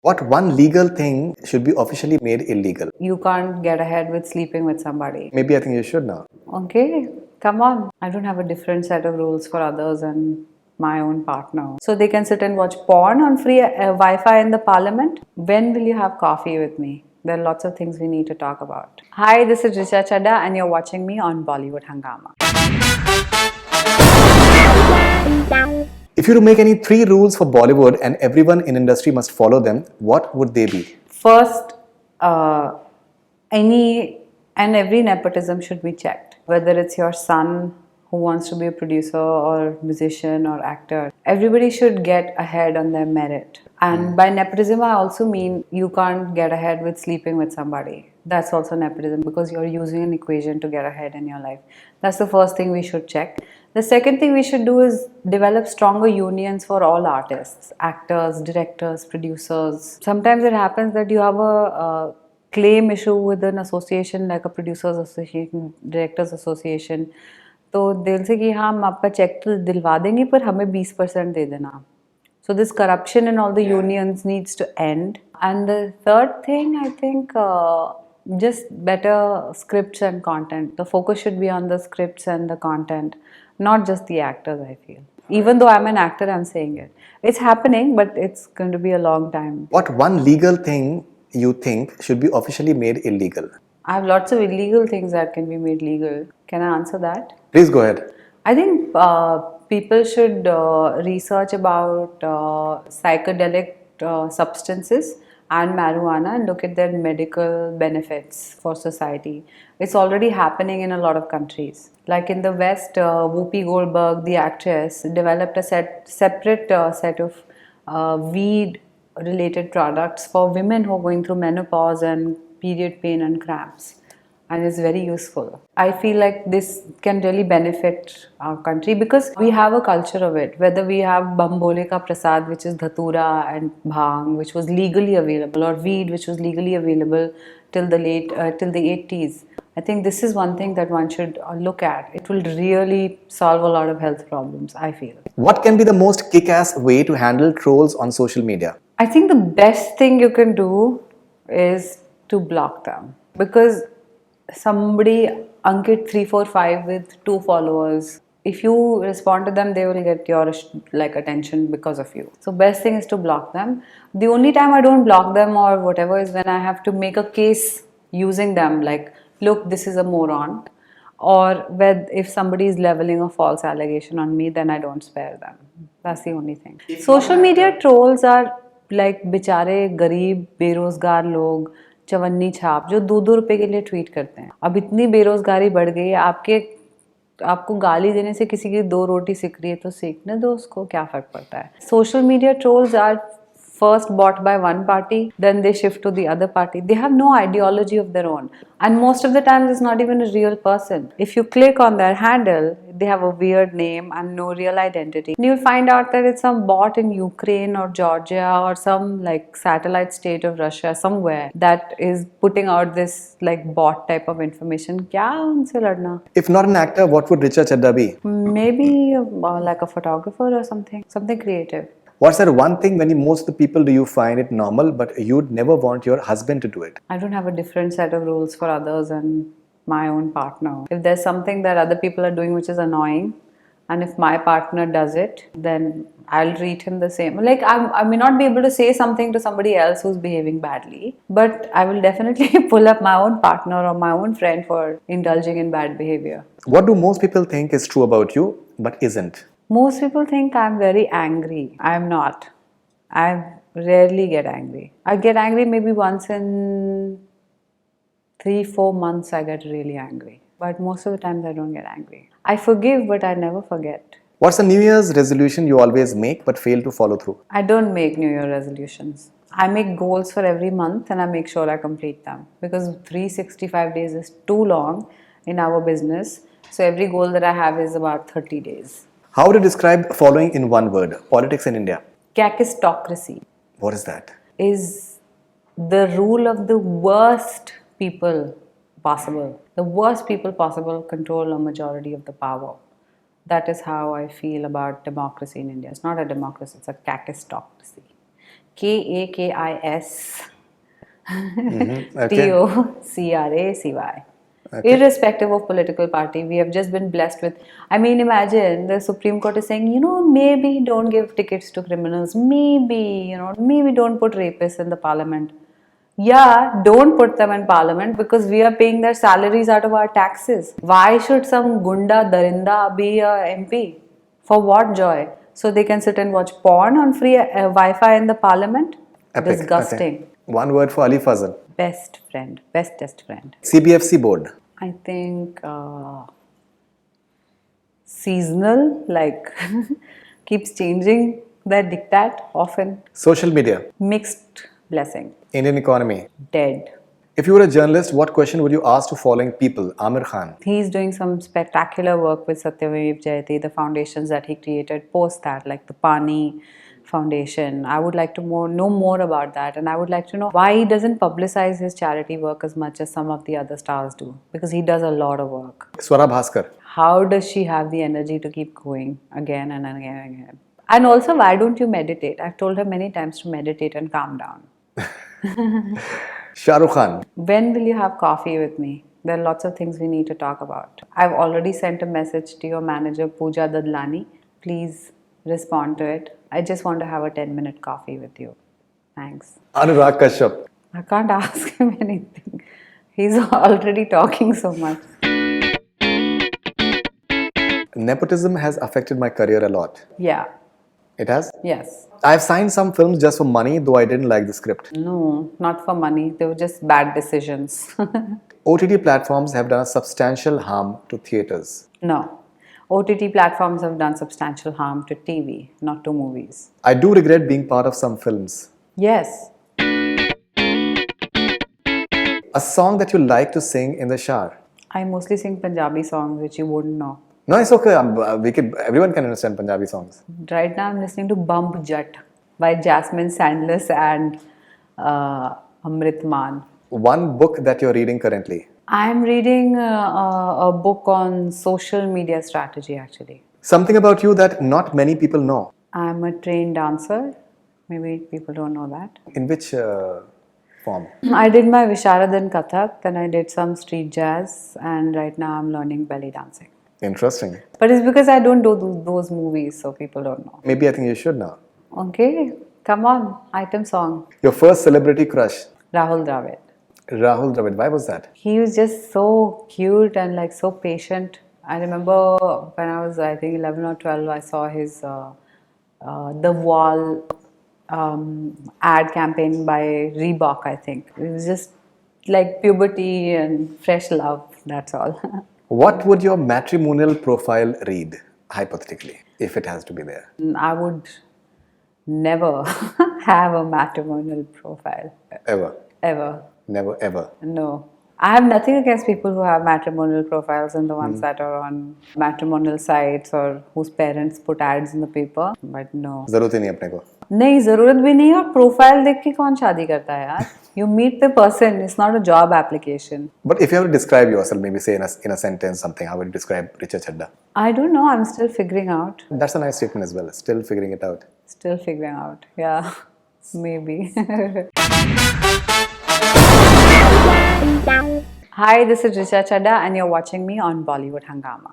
What one legal thing should be officially made illegal? You can't get ahead with sleeping with somebody. Maybe I think you should now. Okay, come on. I don't have a different set of rules for others and my own partner. So they can sit and watch porn on free Wi-Fi in the parliament. When will you have coffee with me? There are lots of things we need to talk about. Hi, this is Richa Chaddha and you're watching me on Bollywood Hungama. If you were to make any 3 rules for Bollywood and everyone in industry must follow them, what would they be? First, any and every nepotism should be checked. Whether it's your son who wants to be a producer or musician or actor, everybody should get ahead on their merit. And by nepotism, I also mean you can't get ahead with sleeping with somebody. That's also nepotism because you're using an equation to get ahead in your life. That's the first thing we should check. The second thing we should do is develop stronger unions for all artists, actors, directors, producers. Sometimes it happens that you have a claim issue with an association like a producers association, directors association. तो दिल से कि हाँ हम आपका check तो दिलवा देंगे पर हमें 20% दे देना. So this corruption in all the unions needs to end. And the third thing, I think, just better scripts and content. The focus should be on the scripts and the content, not just the actors, I feel. Even though I'm an actor, I'm saying it. It's happening, but it's going to be a long time. What one legal thing you think should be officially made illegal? I have lots of illegal things that can be made legal. Can I answer that? Please go ahead. I think people should research about psychedelic substances and marijuana and look at their medical benefits for society. It's already happening in a lot of countries. Like in the West, Whoopi Goldberg, the actress, developed a separate set of weed-related products for women who are going through menopause and period pain and cramps. And it's very useful. I feel like this can really benefit our country because we have a culture of it. Whether we have Bambole ka Prasad, which is dhatura and bhang, which was legally available, or weed, which was legally available till the 80s. I think this is one thing that one should look at. It will really solve a lot of health problems, I feel. What can be the most kick-ass way to handle trolls on social media? I think the best thing you can do is to block them. Because somebody, Ankit 345 with 2 followers, if you respond to them, they will get your attention because of you. So best thing is to block them. The only time I don't block them or whatever is when I have to make a case using them, like, look, this is a moron. Or if somebody is leveling a false allegation on me, then I don't spare them. That's the only thing. Social media trolls are like बिचारे गरीब बेरोजगार लोग, चवन्नी छाप जो 2-2 रुपए के लिए tweet करते हैं. अब इतनी बेरोजगारी बढ़ गई है, आपको गाली देने से किसी की 2 रोटी सिक रही है तो सीखने दो उसको, क्या फर्क पड़ता है. Social media trolls are first bought by one party, then they shift to the other party. They have no ideology of their own. And most of the times it's not even a real person. If you click on their handle, they have a weird name and no real identity. And you'll find out that it's some bot in Ukraine or Georgia or some like satellite state of Russia somewhere that is putting out this like bot type of information. Kya unse ladna? If not an actor, what would Richa Chaddha be? Maybe like a photographer or something creative. What's that one thing when most of the people do you find it normal, but you'd never want your husband to do it? I don't have a different set of rules for others and my own partner. If there's something that other people are doing which is annoying, and if my partner does it, then I'll treat him the same. Like I may not be able to say something to somebody else who's behaving badly, but I will definitely pull up my own partner or my own friend for indulging in bad behavior. What do most people think is true about you, but isn't? Most people think I'm very angry. I'm not. I rarely get angry. I get angry maybe once in 3-4 months I get really angry. But most of the times I don't get angry. I forgive but I never forget. What's the New Year's resolution you always make but fail to follow through? I don't make New Year resolutions. I make goals for every month and I make sure I complete them. Because 365 days is too long in our business. So every goal that I have is about 30 days. How would you describe following in one word, politics in India? Kakistocracy. What is that? Is the rule of the worst people possible. The worst people possible control a majority of the power. That is how I feel about democracy in India. It's not a democracy, it's a kakistocracy. Kakis Okay. Tocracy. Okay. Irrespective of political party, we have just been blessed with. I mean, imagine the Supreme Court is saying, maybe don't give tickets to criminals. Maybe don't put rapists in the parliament. Yeah, don't put them in parliament because we are paying their salaries out of our taxes. Why should some gunda darinda be a MP? For what joy? So they can sit and watch porn on free Wi-Fi in the parliament? Epic. Disgusting. Okay. One word for Ali Fazal. Best friend, bestest friend. CBFC board. I think seasonal, like keeps changing their diktat often. Social media. Mixed blessing. Indian economy. Dead. If you were a journalist, what question would you ask to following people? Aamir Khan. He's doing some spectacular work with Satyamev Jayate, the foundations that he created post that, like the Pani Foundation. I would like to know more about that, and I would like to know why he doesn't publicize his charity work as much as some of the other stars do, because he does a lot of work. Swara Bhaskar. How does she have the energy to keep going again and again and again? And also, why don't you meditate? I've told her many times to meditate and calm down. Shah Rukh Khan. When will you have coffee with me? There are lots of things we need to talk about. I've already sent a message to your manager, Pooja Dadlani. Please respond to it. I just want to have a 10-minute coffee with you. Thanks. Anurag Kashyap. I can't ask him anything. He's already talking so much. Nepotism has affected my career a lot. Yeah. It has? Yes. I've signed some films just for money, though I didn't like the script. No, not for money. They were just bad decisions. OTT platforms have done a substantial harm to theatres. No. OTT platforms have done substantial harm to TV, not to movies. I do regret being part of some films. Yes. A song that you like to sing in the shower. I mostly sing Punjabi songs, which you wouldn't know. No, it's okay. Everyone can understand Punjabi songs. Right now, I'm listening to Bump Jut by Jasmine Sandless and Amrit Maan. One book that you're reading currently. I'm reading a book on social media strategy, actually. Something about you that not many people know. I'm a trained dancer. Maybe people don't know that. In which form? I did my Visharad in Kathak, then I did some street jazz, and right now I'm learning belly dancing. Interesting. But it's because I don't do those movies, so people don't know. Maybe I think you should now. Okay, come on, item song. Your first celebrity crush? Rahul Dravid. Rahul Dravid. Why was that? He was just so cute and like so patient. I remember when I was, I think 11 or 12, I saw his The Wall ad campaign by Reebok, I think. It was just like puberty and fresh love, that's all. What would your matrimonial profile read, hypothetically, if it has to be there? I would never have a matrimonial profile. Ever? Ever. Never, ever. No. I have nothing against people who have matrimonial profiles and the ones that are on matrimonial sites or whose parents put ads in the paper. But no. जरूरत ही नहीं अपने को. नहीं, जरूरत भी नहीं है. Profile देख के कौन शादी करता है यार? You meet the person. It's not a job application. But if you have to describe yourself, maybe say in a sentence something, how would you describe Richa Chaddha? I don't know. I'm still figuring out. That's a nice statement as well. Still figuring it out. Still figuring out. Yeah. Maybe. Hi, this is Richa Chaddha and you're watching me on Bollywood Hungama.